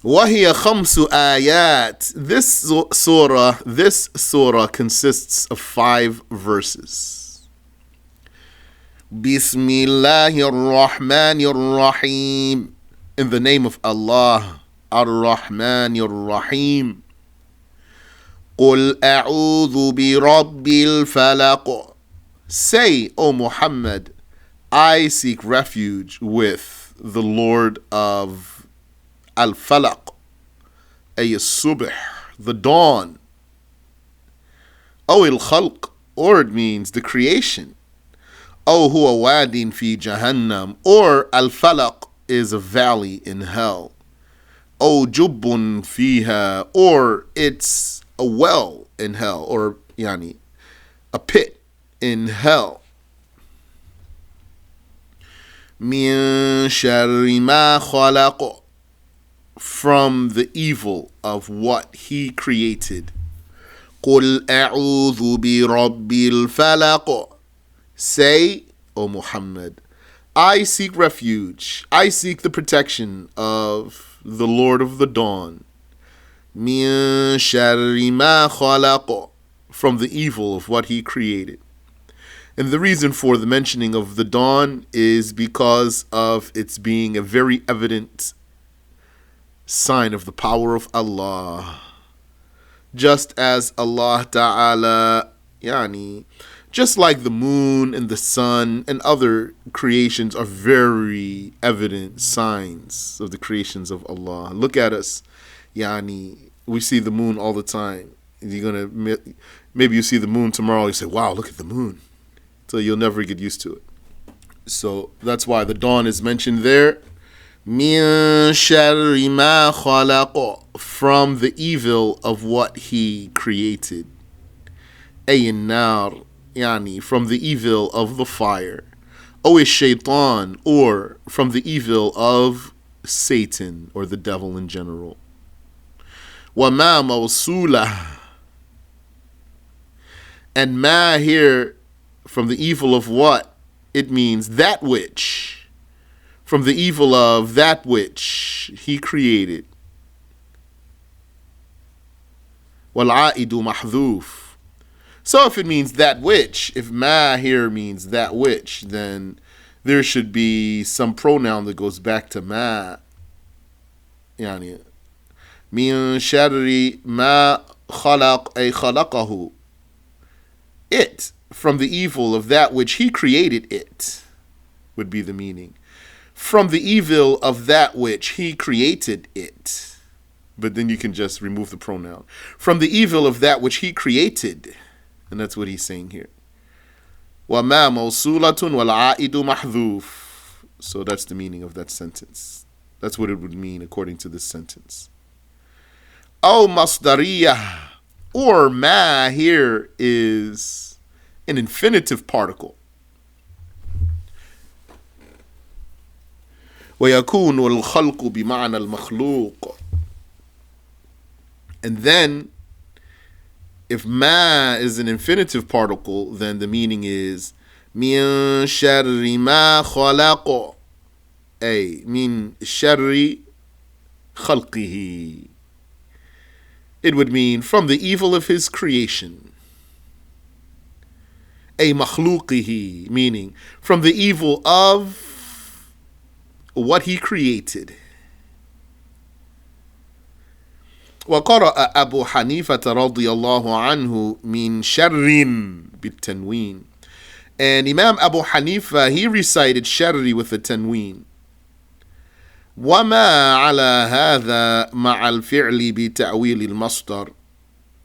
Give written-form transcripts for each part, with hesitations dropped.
وَهِيَ خَمْسُ آيَاتٍ. This surah consists of 5 verses. بِسْمِ اللَّهِ الرَّحْمَنِ الرَّحِيمِ. In the name of Allah, Ar-Rahman Ar-Rahim. قُلْ أَعُوذُ بِرَبِّ الْفَلَقِ. Say, O Muhammad, I seek refuge with the Lord of Al-Falaq, As-Subh, the dawn. أو الخلق, or it means the creation. أو هو واد في جهنم, or Al-Falaq is a valley in hell. أو جب فيها, or it's a well in hell, or يعني a pit in hell. من شر ما خلق, from the evil of what he created. قُلْ أَعُوذُ بِرَبِّ الْفَلَقِ. Say, O Muhammad, I seek refuge, I seek the protection of the Lord of the dawn. مِن شَرِّ مَا خَلَقَ, from the evil of what he created. And the reason for the mentioning of the dawn is because of its being a very evident sign of the power of Allah. Just as Allah Ta'ala, just like the moon and the sun and other creations are very evident signs of the creations of Allah. Look at us. We see the moon all the time. Maybe you see the moon tomorrow, you say, wow, look at the moon. So you'll never get used to it. So that's why the dawn is mentioned there. مِن شَرِّ مَا خَلَقَ, from the evil of what he created. أي النار, from the evil of the fire. أو الشيطان, or from the evil of Satan, or the devil in general. وَمَا مَوْصُولَةٌ, and ma here, from the evil of what? It means that which. From the evil of that which he created. وَالْعَائِدُ مَحْذُوفٌ. So if it means that which, if ma here means that which, then there should be some pronoun that goes back to ma. مِن شَرِّ مَا خَلَقَ, أي خَلَقَهُ. It, from the evil of that which he created it, would be the meaning. From the evil of that which he created it. But then you can just remove the pronoun. From the evil of that which he created. And that's what he's saying here. وَمَا مَوْصُولَةٌ وَالْعَائِدُ مَحْذُوفٌ. So that's the meaning of that sentence. That's what it would mean according to this sentence. أو مصدرية, or ma here is an infinitive particle. وَيَكُونُ الْخَلْقُ بِمَعْنَى الْمَخْلُوقِ. And then, if ma is an infinitive particle, then the meaning is مِن شَرِّ مَا خَلَقَ, أي مِن شَرِّ خَلْقِهِ. It would mean from the evil of his creation. أي مَخْلُوقِهِ, meaning from the evil of what he created. وقرأ أبو حنيفة رضي الله عنه من شر بالتنوين. And Imam Abu Hanifa, he recited sharri with a tanween. وما على هذا مع الفعل بتأويل المصدر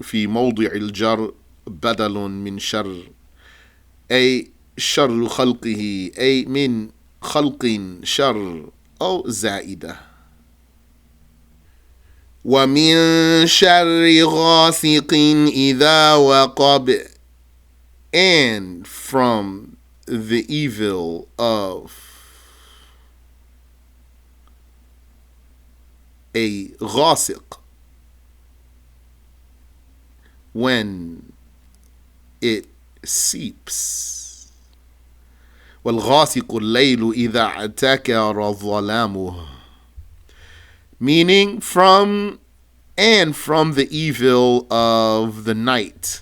في موضع الجر بدل من شر, أي شر خلقه, أي من خلق شر أو زائدة. ومن شر غاسق إذا وقب, and from the evil of a ghasiq, when it seeps. وَالْغَاسِقُ اللَّيْلُ إِذَا اعْتَكَرَ ظَلَامُهُ. meaning from the evil of the night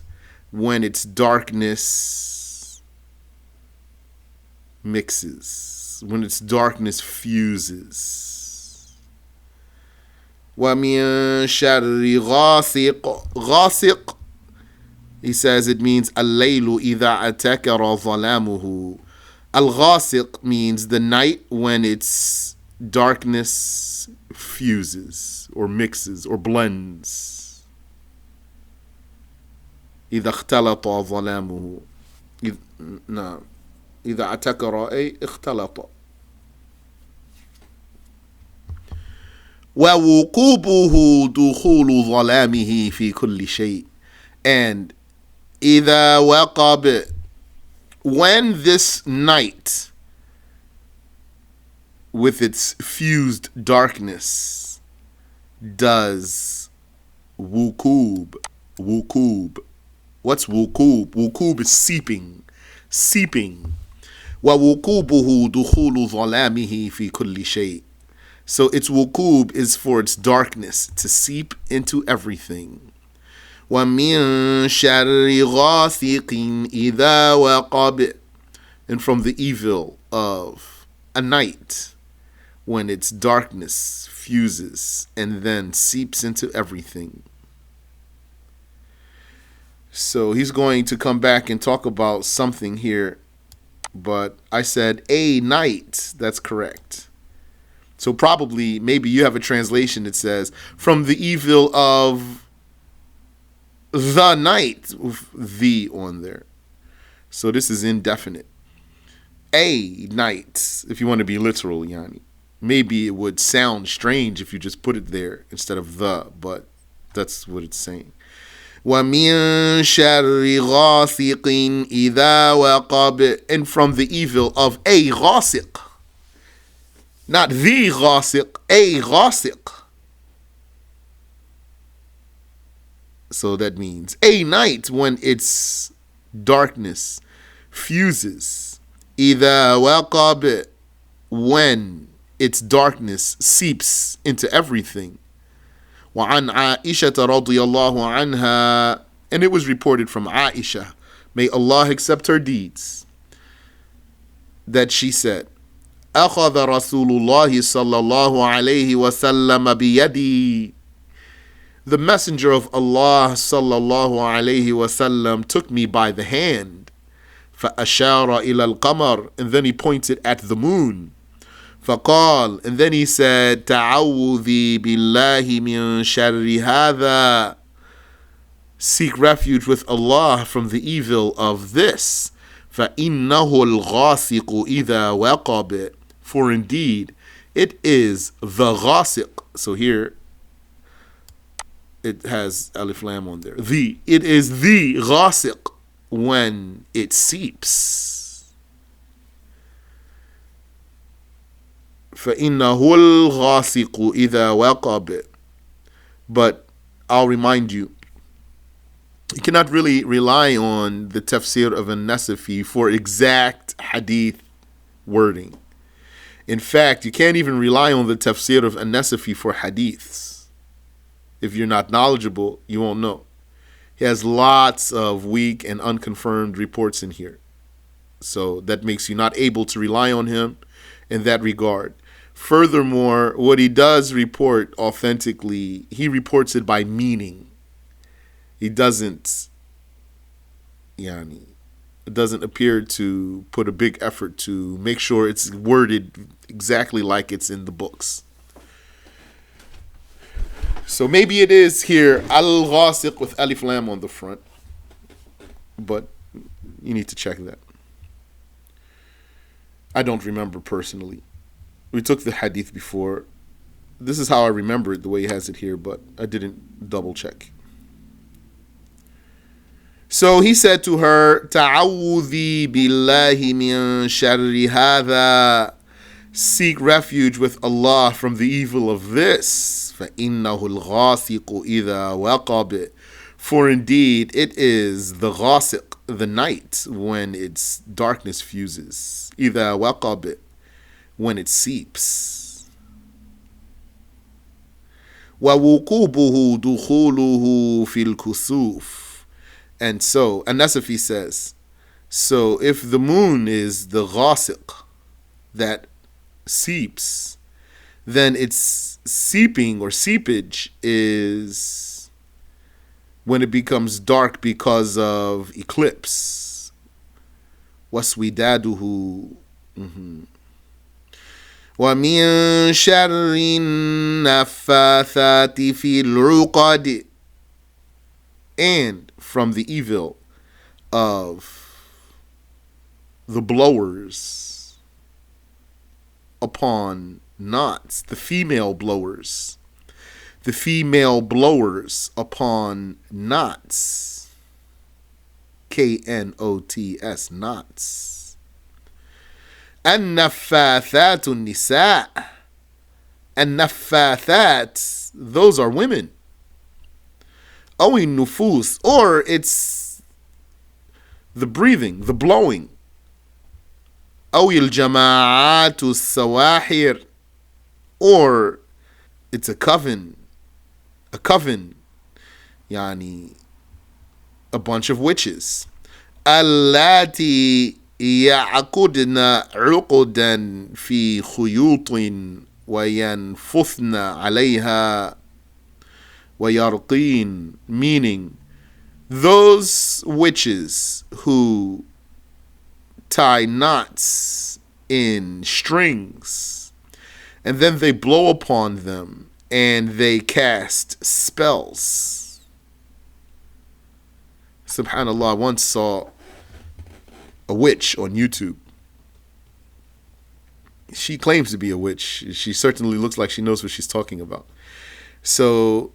when its darkness mixes, when its darkness fuses. وَمِن شَرِّ غَاسِقٍ. غَاسِق, he says it means الليل إذا أتكر ظلامه. Al-Ghasiq means the night when its darkness fuses or mixes or blends. إذا اختلط ظلامه. نعم. إذا أتكر أي اختلط. ووقوبه دخول ظلامه في كل شيء. And إذا وقب, when this night with its fused darkness does wukub. What's wukub? Wukub is seeping. وَوُقُوبُهُ دُخُولُ ظَلَامِهِ فِي كُلِّ شَيْءٍ. So its wukub is for its darkness to seep into everything. وَمِن شَرِّ غَاسِقٍ إِذَا وَقَبَ. And from the evil of a night when its darkness fuses and then seeps into everything. So he's going to come back and talk about something here, but I said a night. That's correct. So probably, maybe you have a translation that says, from the evil of the night, with the on there. So this is indefinite. A night, if you want to be literal, yani. Maybe it would sound strange if you just put it there instead of the, but that's what it's saying. وَمِن شَرِّ غَاسِقٍ إِذَا وَقَبَ. And from the evil of a ghasiq. Not the ghasiq, a ghasiq. So that means a night when its darkness fuses. إِذَا وَقَبَ. When its darkness seeps into everything. وعن عائشة رضي الله عنها. And it was reported from Aisha, may Allah accept her deeds, that she said, أخذ رسول الله صلى الله عليه وسلم بيدي. The messenger of Allah صلى الله عليه وسلم took me by the hand. فأشار إلى القمر. And then he pointed at the moon. فقال, and then he said, تعوذي بالله من شر هذا. Seek refuge with Allah from the evil of this. فإنه الغاسق إذا وقب. For indeed, it is the ghasiq. So here, it has alif lam on there. It is the ghasiq when it seeps. فَإِنَّهُ الْغَاسِقُ إِذَا وَقَبَ. But I'll remind you, you cannot really rely on the tafsir of An-Nasafiyy for exact hadith wording. In fact, you can't even rely on the tafsir of An-Nasafiyy for hadiths. If you're not knowledgeable, you won't know. He has lots of weak and unconfirmed reports in here. So that makes you not able to rely on him in that regard. Furthermore, what he does report authentically, he reports it by meaning. He doesn't, it doesn't appear to put a big effort to make sure it's worded exactly like it's in the books. So maybe it is here, al-ghasiq with alif lam on the front, but you need to check that. I don't remember personally. We took the hadith before. This is how I remember it, the way he has it here, but I didn't double check. So he said to her, Ta'awudhi billahi min sharri hadha. Seek refuge with Allah from the evil of this. فَإِنَّهُ الْغَاسِقُ إِذَا وَقَبَ. For indeed, it is the ghasiq, the night, when its darkness fuses. إِذَا وَقَبَ. When it seeps. وَوُقُوبُهُ دُخُولُهُ فِي الْكُسُوفِ. And so, An-Nasafiyy says, so if the moon is the ghasiq that seeps, then its seeping or seepage is when it becomes dark because of eclipse. وَاسْوِدَادُهُ. وَمِن شَرِّ النَّفَّاثَاتِ فِي الْعُقَدِ. And from the evil of the blowers upon knots, the female blowers upon knots, knots, knots. An-Naffathat nisa. An-Naffathat, those are women. Awi nufus, or it's the breathing, the blowing. Awi al-jama'atu sawahir, or it's a coven, yani a bunch of witches. Allati يعقدن عقدا في خيوط وينفثن عليها ويرقين, meaning those witches who tie knots in strings and then they blow upon them and they cast spells. Subhanallah, I once saw a witch on YouTube. She claims to be a witch. She certainly looks like she knows what she's talking about. So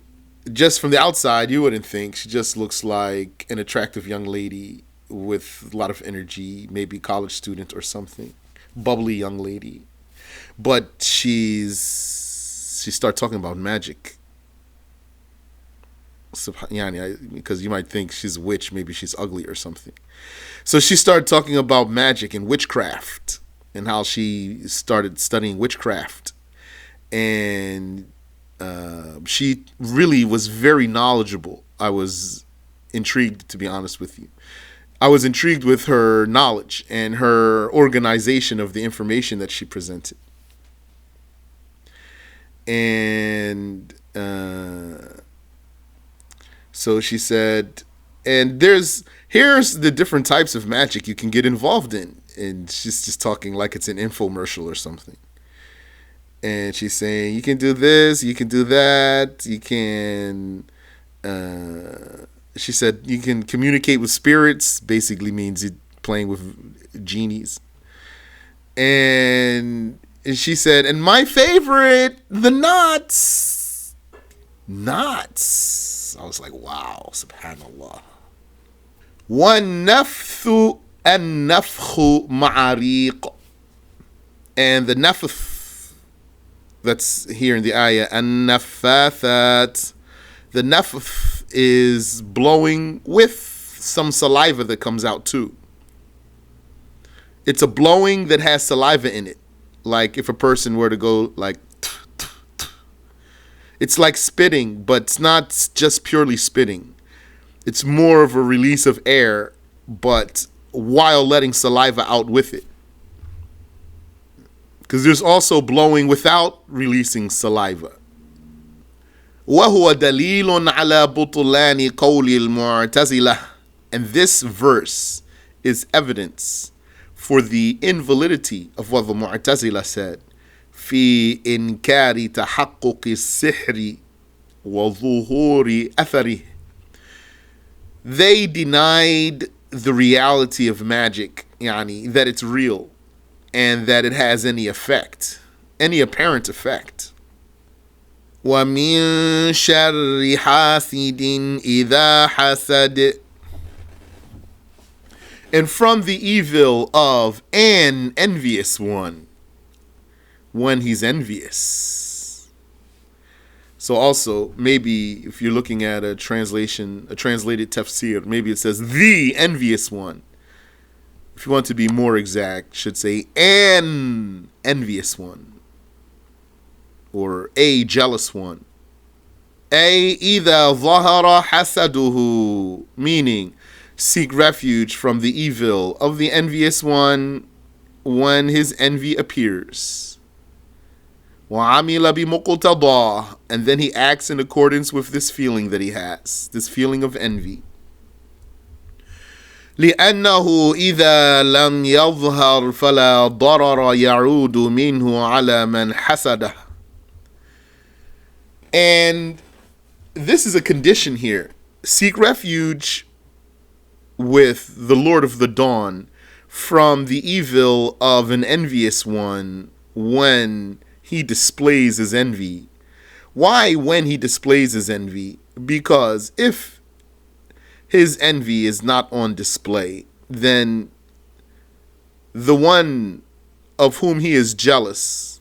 just from the outside, you wouldn't think. She just looks like an attractive young lady with a lot of energy, maybe college student or something. Bubbly young lady. But she started talking about magic. Because you might think she's a witch, maybe she's ugly or something. So she started talking about magic and witchcraft and how she started studying witchcraft. And she really was very knowledgeable. I was intrigued, to be honest with you. I was intrigued with her knowledge and her organization of the information that she presented. And so she said, and here's the different types of magic you can get involved in. And she's just talking like it's an infomercial or something. And she's saying, you can do this, you can do that, you can, she said, you can communicate with spirits, basically means you're playing with genies. And she said, and my favorite, the knots. Knots. I was like, wow, subhanallah. وَالنَّفْثُ النَّفْخُ مَعَارِيقُ. And the nafth, that's here in the ayah, an-naffathat. The nafth is blowing with some saliva that comes out too. It's a blowing that has saliva in it. Like if a person were to go like, it's like spitting, but it's not just purely spitting. It's more of a release of air, but while letting saliva out with it. Because there's also blowing without releasing saliva. وَهُوَ دَلِيلٌ عَلَى بُطُلَانِ قَوْلِ الْمُعْتَزِلَةِ. And this verse is evidence for the invalidity of what the Mu'tazila said. في إنكار تحقق السحر وظهور أثره. They denied the reality of magic, yani that it's real and that it has any effect, any apparent effect. وَمِن شَرِّ حَاسِدٍ إِذَا حَسَدَ. And from the evil of an envious one, when he's envious. So also, maybe if you're looking at a translated Tafsir, maybe it says the envious one. If you want to be more exact, should say an envious one. Or a jealous one. أي إذا ظهر حسده, meaning seek refuge from the evil of the envious one when his envy appears. وعمل بمقتضاه, and then he acts in accordance with this feeling that he has, this feeling of envy. لأنه إذا لم يظهر فلا ضرر يعود منه على من حسده. And this is a condition here. Seek refuge with the Lord of the Dawn from the evil of an envious one when he displays his envy. Why when he displays his envy? Because if his envy is not on display, then the one of whom he is jealous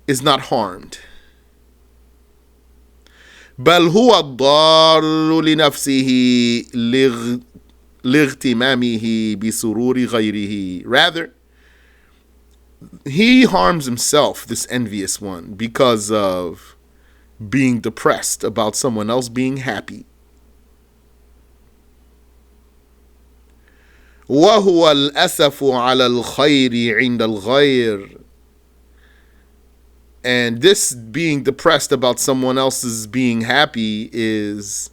is not harmed. بل هو الضار لنفسه لاغتمامه بسرور غيره. Rather, he harms himself, this envious one, because of being depressed about someone else being happy. وهو الأسف على الخير عند الغير. And this being depressed about someone else's being happy is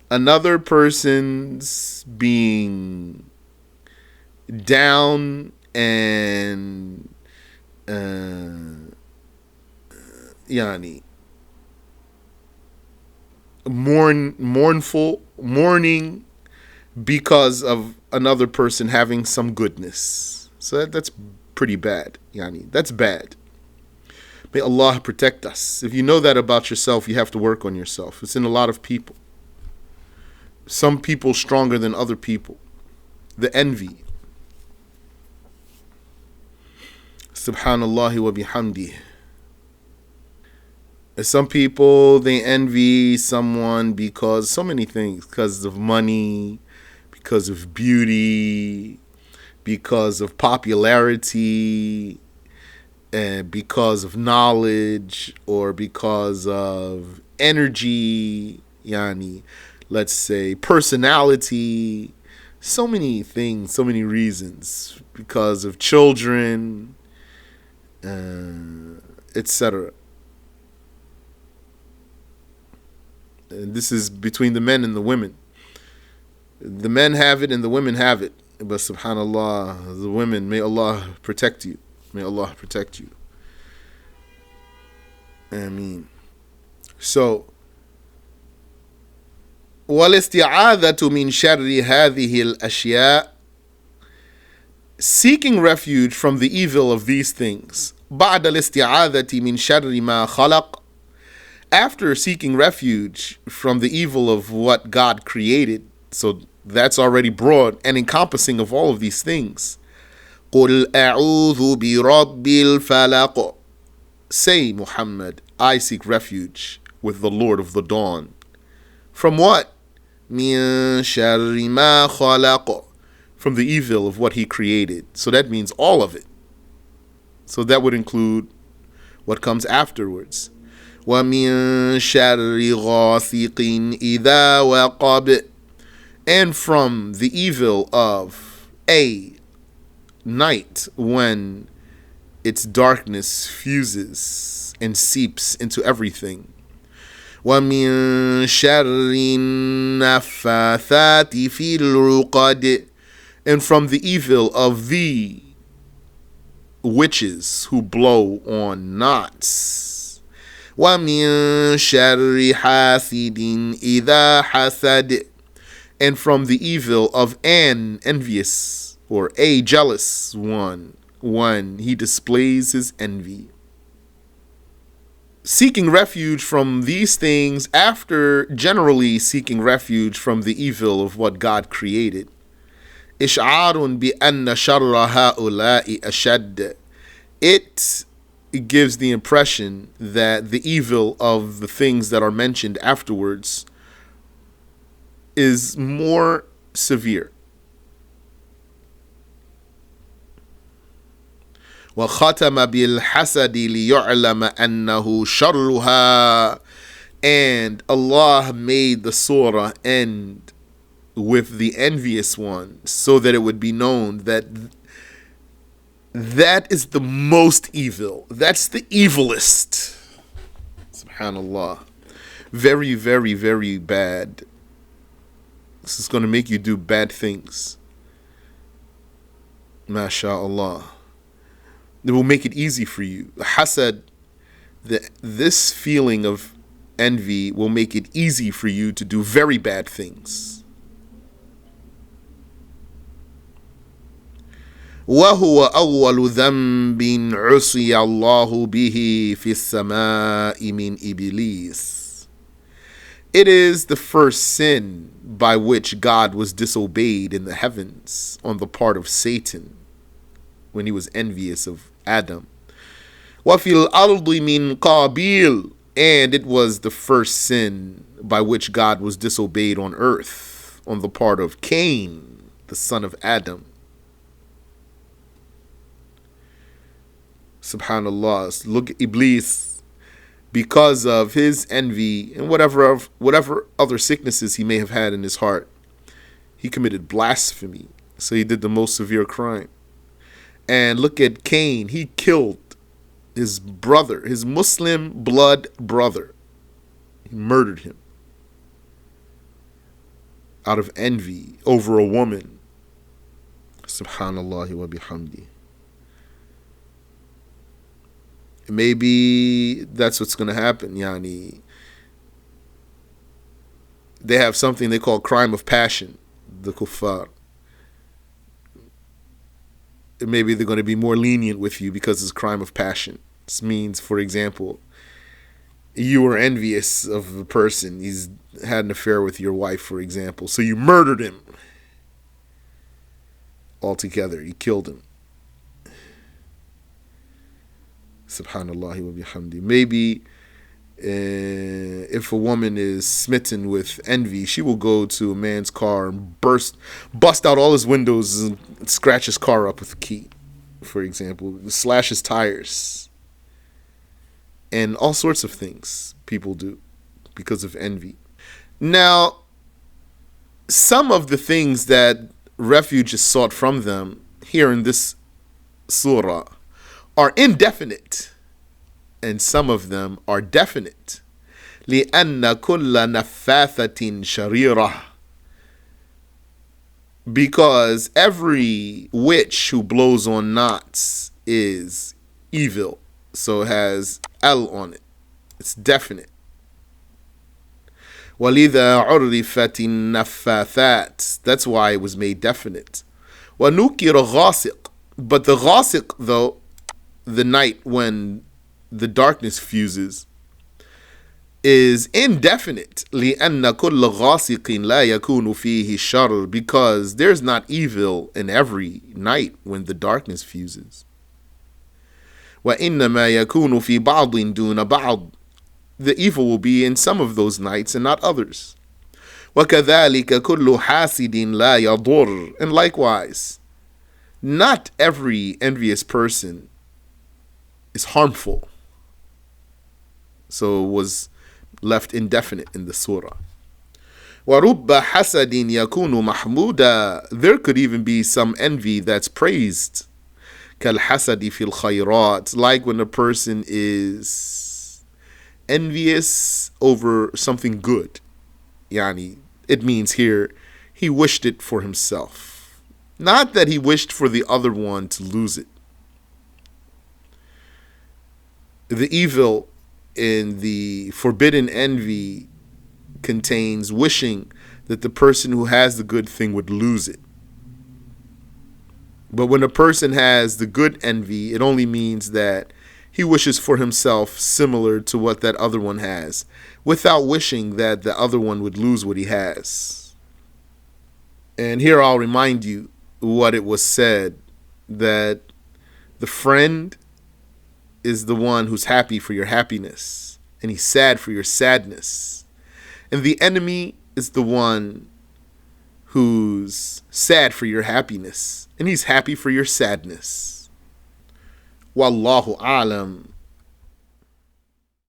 another person's being down and mourning because of another person having some goodness. So that's pretty bad. That's bad. May Allah protect us. If you know that about yourself, you have to work on yourself. It's in a lot of people. Some people stronger than other people. The envy. Subhanallah wa bihamdih. Some people, they envy someone because so many things. Because of money, because of beauty, because of popularity, and because of knowledge, or because of energy, let's say personality, so many things, so many reasons, because of children, etc. And this is between the men and the women. The men have it and the women have it. But subhanallah, the women, may Allah protect you. May Allah protect you. Ameen. So, وَالْإِسْتِعَاذَةُ مِنْ شَرِّ هَذِهِ الْأَشْيَاءِ, seeking refuge from the evil of these things. بَعْدَ الْإِسْتِعَاذَةِ مِنْ شَرِّ مَا خَلَقَ, after seeking refuge from the evil of what God created. So that's already broad and encompassing of all of these things. قُلْ أَعُوذُ بِرَبِّ الْفَلَقِ, say, Muhammad, I seek refuge with the Lord of the Dawn. From what? مِن شَرِّ مَا خَلَقَ, from the evil of what he created. So that means all of it. So that would include what comes afterwards. وَمِن شَرِّ غَاسِقٍ إِذَا وَقَبَ, and from the evil of a night when its darkness fuses and seeps into everything. وَمِن شَرِّ النَّفَّاثَاتِ فِي الْعُقَدِ, and from the evil of the witches who blow on knots. وَمِن شَرِّ حَاسِدٍ إِذَا حَسَدَ, and from the evil of an envious or a jealous one when he displays his envy. Seeking refuge from these things after generally seeking refuge from the evil of what God created. إشعار بأن شر هؤلاء أشد, it gives the impression that the evil of the things that are mentioned afterwards is more severe. وَخَتَمَ بِالْحَسَدِ لِيُعْلَمَ أَنَّهُ شَرُّهَا And Allah made the surah end with the envious one so that it would be known that that is the most evil. That's the evilest. Subhanallah. Very, very, very bad. This is going to make you do bad things. MashaAllah. It will make it easy for you. Hasad, this feeling of envy will make it easy for you to do very bad things. وَهُوَ أَوَّلُ ذَنْبٍ عُصِيَ اللَّهُ بِهِ فِي السَّمَاءِ مِنْ إِبْلِيسِ. It is the first sin by which God was disobeyed in the heavens on the part of Satan when he was envious of Adam. وَفِي الْأَرْضِ مِنْ قَابِيلٍ. And it was the first sin by which God was disobeyed on earth on the part of Cain, the son of Adam. Subhanallah. Look at Iblis. Because of his envy and whatever other sicknesses he may have had in his heart, he committed blasphemy. So he did the most severe crime. And look at Cain. He killed his brother, his Muslim blood brother. He murdered him out of envy over a woman. Subhanallah wa bihamdi. Maybe that's what's going to happen. Yani, they have something they call crime of passion, the kuffar. Maybe they're going to be more lenient with you because it's crime of passion. This means, for example, you were envious of a person. He's had an affair with your wife, for example. So you murdered him altogether. You killed him. Subhanallah wa bihamdi. Maybe if a woman is smitten with envy, she will go to a man's car and bust out all his windows and scratch his car up with a key, for example, slash his tires, and all sorts of things people do because of envy. Now, some of the things that refuge is sought from them here in this surah are indefinite, and some of them are definite. لِأَنَّ كُلَّ نَفَّاثَةٍ شَرِيرَةٍ. Because every witch who blows on knots is evil. So it has L on it. It's definite. وَلِذَا عُرِّفَتِ النَّفَّاثَاتِ. That's why it was made definite. وَنُكِرَ غَاسِقٍ. But the ghasiq, though, the night when the darkness fuses, is indefinite. لِأَنَّ كُلَّ غَاسِقٍ لَا يَكُونُ فِيهِ شَرٌ. Because there's not evil in every night when the darkness fuses. وَإِنَّمَا يَكُونُ فِي بَعْضٍ دُونَ بَعْضٍ. The evil will be in some of those nights and not others. وَكَذَلِكَ كُلُّ حَاسِدٍ لَا يَضُرُّ. And likewise, not every envious person is harmful. So it was left indefinite in the surah. وَرُبَّ حَسَدٍ يَكُونُ مَحْمُودًا. There could even be some envy that's praised. كَالْحَسَدِ فِي الْخَيْرَاتِ. Like when a person is envious over something good. Yani, it means here, he wished it for himself. Not that he wished for the other one to lose it. The evil in the forbidden envy contains wishing that the person who has the good thing would lose it. But when a person has the good envy, it only means that he wishes for himself similar to what that other one has, without wishing that the other one would lose what he has. And here I'll remind you what it was said, that the friend is the one who's happy for your happiness, and he's sad for your sadness. And the enemy is the one who's sad for your happiness, and he's happy for your sadness. Wallahu a'lam.